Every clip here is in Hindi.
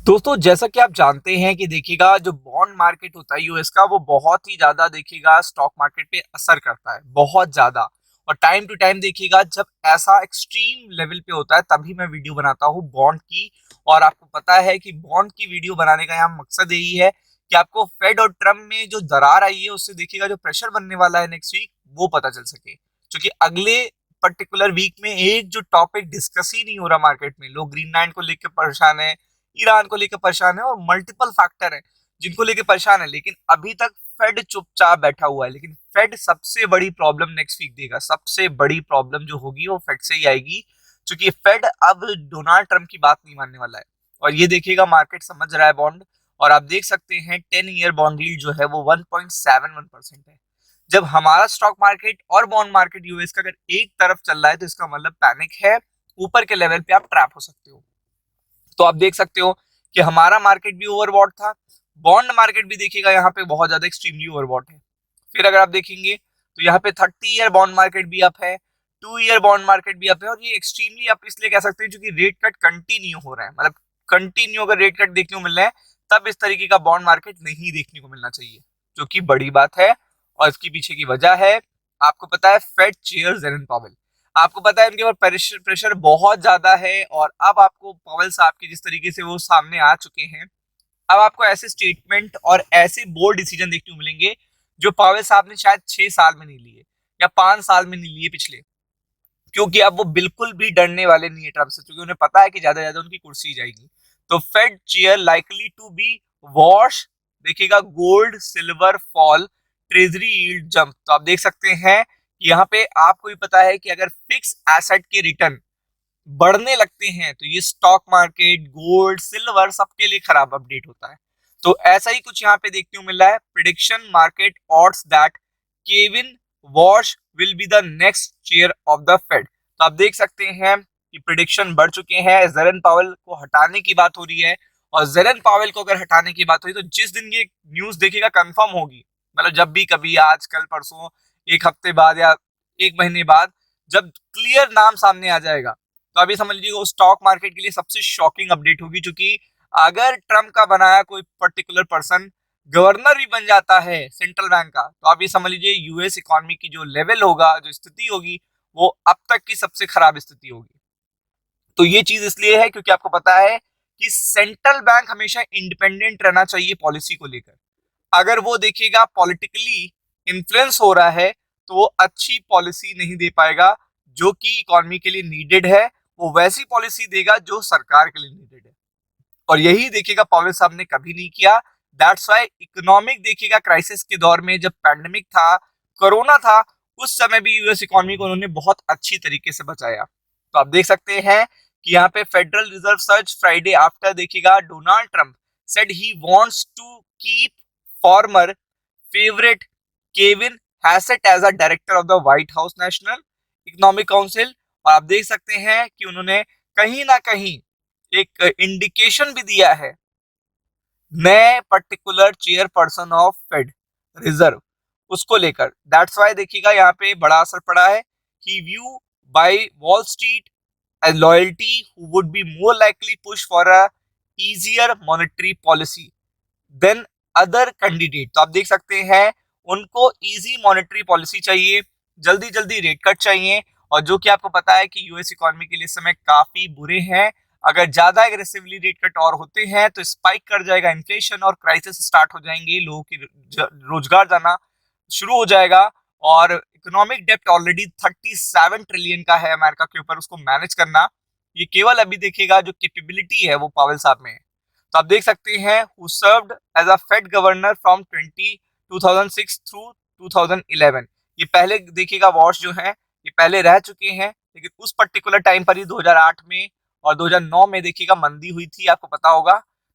दोस्तों जैसा कि आप जानते हैं कि देखिएगा जो बॉन्ड मार्केट होता है यूएस का वो बहुत ही ज्यादा देखिएगा स्टॉक मार्केट पे असर करता है बहुत ज्यादा। और टाइम टू टाइम देखिएगा जब ऐसा एक्सट्रीम लेवल पे होता है तभी मैं वीडियो बनाता हूँ बॉन्ड की। और आपको पता है कि बॉन्ड की वीडियो बनाने का यहाँ मकसद यही है कि आपको फेड और ट्रम्प में जो दरार आई है उससे देखिएगा जो प्रेशर बनने वाला है नेक्स्ट वीक वो पता चल सके, क्योंकि अगले पर्टिकुलर वीक में एक जो टॉपिक डिस्कस ही नहीं हो रहा मार्केट में, लोग ग्रीनलैंड को लेकर परेशान है, ईरान को लेकर परेशान है और मल्टीपल फैक्टर है जिनको लेकर परेशान है। लेकिन अभी तक फेड चुपचाप बैठा हुआ है। लेकिन फेड सबसे बड़ी प्रॉब्लम नेक्स्ट वीक देगा, सबसे बड़ी प्रॉब्लम जो होगी वो फेड से ही आएगी, क्योंकि फेड अब डोनाल्ड ट्रंप की बात नहीं मानने वाला है। और ये देखिएगा मार्केट समझ रहा है बॉन्ड। और आप देख सकते हैं 10 ईयर बॉन्ड यील्ड जो है वो 1.71% है। जब हमारा स्टॉक मार्केट और बॉन्ड मार्केट यूएस का अगर एक तरफ चल रहा है तो इसका मतलब पैनिक है, ऊपर के लेवल पे आप ट्रैप हो सकते हो। तो आप देख सकते हो कि हमारा मार्केट भी ओवरबॉट था, बॉन्ड मार्केट भी देखिएगा यहाँ पे बहुत ज्यादा एक्सट्रीमली ओवरबॉट है। फिर अगर आप देखेंगे तो यहाँ पे 30 ईयर बॉन्ड मार्केट भी अप है, 2 ईयर बॉन्ड मार्केट भी अप है। और ये एक्सट्रीमली अप इसलिए कह सकते हैं क्योंकि रेट कट कंटिन्यू हो रहा है, मतलब कंटिन्यू अगर रेट कट देखने को मिल रहा है तब इस तरीके का बॉन्ड मार्केट नहीं देखने को मिलना चाहिए, जो कि बड़ी बात है। और इसके पीछे की वजह है, आपको पता है फेड चेयर जेरन पावेल, आपको पता है उनके ऊपर प्रेशर प्रेशर बहुत ज्यादा है। और अब आपको पवेल साहब के जिस तरीके से वो सामने आ चुके हैं, अब आपको ऐसे स्टेटमेंट और ऐसे बोल्ड डिसीजन देखने को मिलेंगे जो पावेल साहब ने शायद 6 साल में नहीं लिए या 5 साल में नहीं लिए पिछले। क्योंकि अब वो बिल्कुल भी डरने वाले नहीं है ट्रम्प से, क्योंकि उन्हें पता है कि ज्यादा ज्यादा उनकी कुर्सी जाएगी। तो Fed chair likely to be Warsh, देखिएगा gold silver fall, treasury yield jump. तो आप देख सकते हैं कि यहाँ पे आपको भी पता है कि अगर फिक्स एसेट के रिटर्न बढ़ने लगते हैं तो ये स्टॉक मार्केट गोल्ड सिल्वर सबके लिए खराब अपडेट होता है। तो ऐसा ही कुछ यहाँ पे देखने को मिल रहा है, prediction market odds that Kevin Warsh will be the next chair of the Fed. तो आप देख सकते हैं कि प्रिडिक्शन बढ़ चुके हैं, जेरन पावेल को हटाने की बात हो रही है। और जेरन पावेल को अगर हटाने की बात हुई तो जिस दिन ये न्यूज देखिएगा कंफर्म होगी, मतलब जब भी कभी आज कल परसों एक हफ्ते बाद या एक महीने बाद जब क्लियर नाम सामने आ जाएगा तो अभी समझ लीजिए वो स्टॉक मार्केट के लिए सबसे शॉकिंग अपडेट होगी। क्योंकि अगर ट्रम्प का बनाया कोई पर्टिकुलर पर्सन गवर्नर भी बन जाता है सेंट्रल बैंक का, तो आप ये समझ लीजिए यूएस इकोनॉमी की जो लेवल होगा, जो स्थिति होगी, वो अब तक की सबसे खराब स्थिति होगी। तो ये चीज इसलिए है क्योंकि आपको पता है कि सेंट्रल बैंक हमेशा इंडिपेंडेंट रहना चाहिए पॉलिसी को लेकर। अगर वो देखिएगा पॉलिटिकली इन्फ्लुएंस हो रहा है तो वो अच्छी पॉलिसी नहीं दे पाएगा जो कि इकोनॉमी के लिए नीडेड है। वो वैसी पॉलिसी देगा जो सरकार के लिए नीडेड है। और यही देखिएगा पावेल साहब ने कभी नहीं किया। दैट्स व्हाई इकोनॉमिक देखिएगा क्राइसिस के दौर में जब पैंडेमिक था, कोरोना था, उस समय भी यूएस इकोनॉमी को उन्होंने बहुत अच्छी तरीके से बचाया। तो आप देख सकते हैं कि यहाँ पे Federal Reserve search Friday after देखिएगा Donald Trump said he wants to keep former favourite Kevin Hassett as a director of the White House National Economic Council. और आप देख सकते हैं कि उन्होंने कहीं ना कहीं एक इंडिकेशन भी दिया है नए particular chairperson of Fed Reserve उसको लेकर। दैट्स वाई देखिएगा यहाँ पे बड़ा असर पड़ा है। He view by Wall Street as loyalty who would be more likely push for a easier monetary policy than other candidate. तो आप देख सकते हैं उनको इजी मॉनेटरी पॉलिसी चाहिए, जल्दी जल्दी रेट कट चाहिए। और जो कि आपको पता है कि यूएस इकोनॉमी के लिए इस समय काफी बुरे हैं। अगर ज्यादा एग्रेसिवली रेट कट और होते हैं तो स्पाइक कर जाएगा इन्फ्लेशन और क्राइसिस स्टार्ट हो जाएंगे, लोगों की रोजगार जाना शुरू हो जाएगा। और इकोनॉमिक डेप्ट ऑलरेडी 37 ट्रिलियन का है अमेरिका के ऊपर, उसको मैनेज करना ये केवल अभी देखिएगा जो कैपेबिलिटी है वो पावेल साहब में है। तो आप देख सकते हैं who served as a Fed governor from 2006 through 2011। ये पहले देखिएगा वॉश जो है ये पहले रह चुके हैं, लेकिन उस पर्टिकुलर टाइम पर ही 2008 में और 2009 में देखिएगा मंदी हुई थी, आपको पता होगा।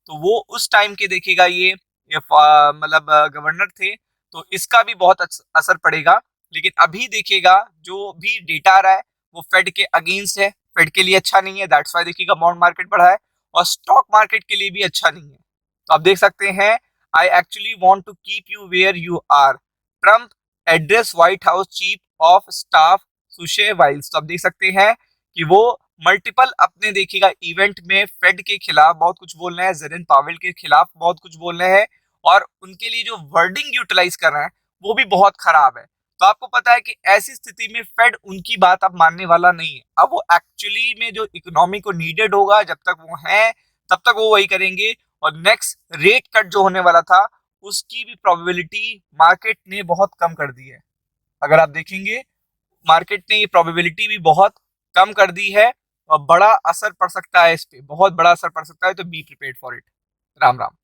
तो वो उस टाइम के देखिएगा ये मतलब गवर्नर थे। तो इसका भी बहुत असर पड़ेगा। लेकिन अभी देखिएगा जो भी डेटा आ रहा है वो फेड के अगेंस्ट है, फेड के लिए अच्छा नहीं है। दैट्स वाई देखिएगा बॉन्ड मार्केट बढ़ा है और स्टॉक मार्केट के लिए भी अच्छा नहीं है। तो आप देख सकते हैं I actually want to keep you where you are, Trump address White House chief of staff Susie Wiles. तो आप देख सकते हैं कि वो मल्टीपल अपने देखिएगा इवेंट में फेड के खिलाफ बहुत कुछ बोल रहे हैं, जेरन पावेल के खिलाफ बहुत कुछ बोल रहे हैं, और उनके लिए जो वर्डिंग यूटिलाइज कर रहे हैं वो भी बहुत खराब है। तो आपको पता है कि ऐसी स्थिति में फेड उनकी बात अब मानने वाला नहीं है। अब वो एक्चुअली में जो इकोनॉमी को नीडेड होगा जब तक वो है तब तक वो वही करेंगे, और नेक्स्ट रेट कट जो होने वाला था उसकी भी प्रोबेबिलिटी मार्केट ने बहुत कम कर दी है। अगर आप देखेंगे मार्केट ने ये प्रोबेबिलिटी भी बहुत कम कर दी है, और बड़ा असर पड़ सकता है, इस पे बहुत बड़ा असर पड़ सकता है, तो be prepared for it. Ram Ram.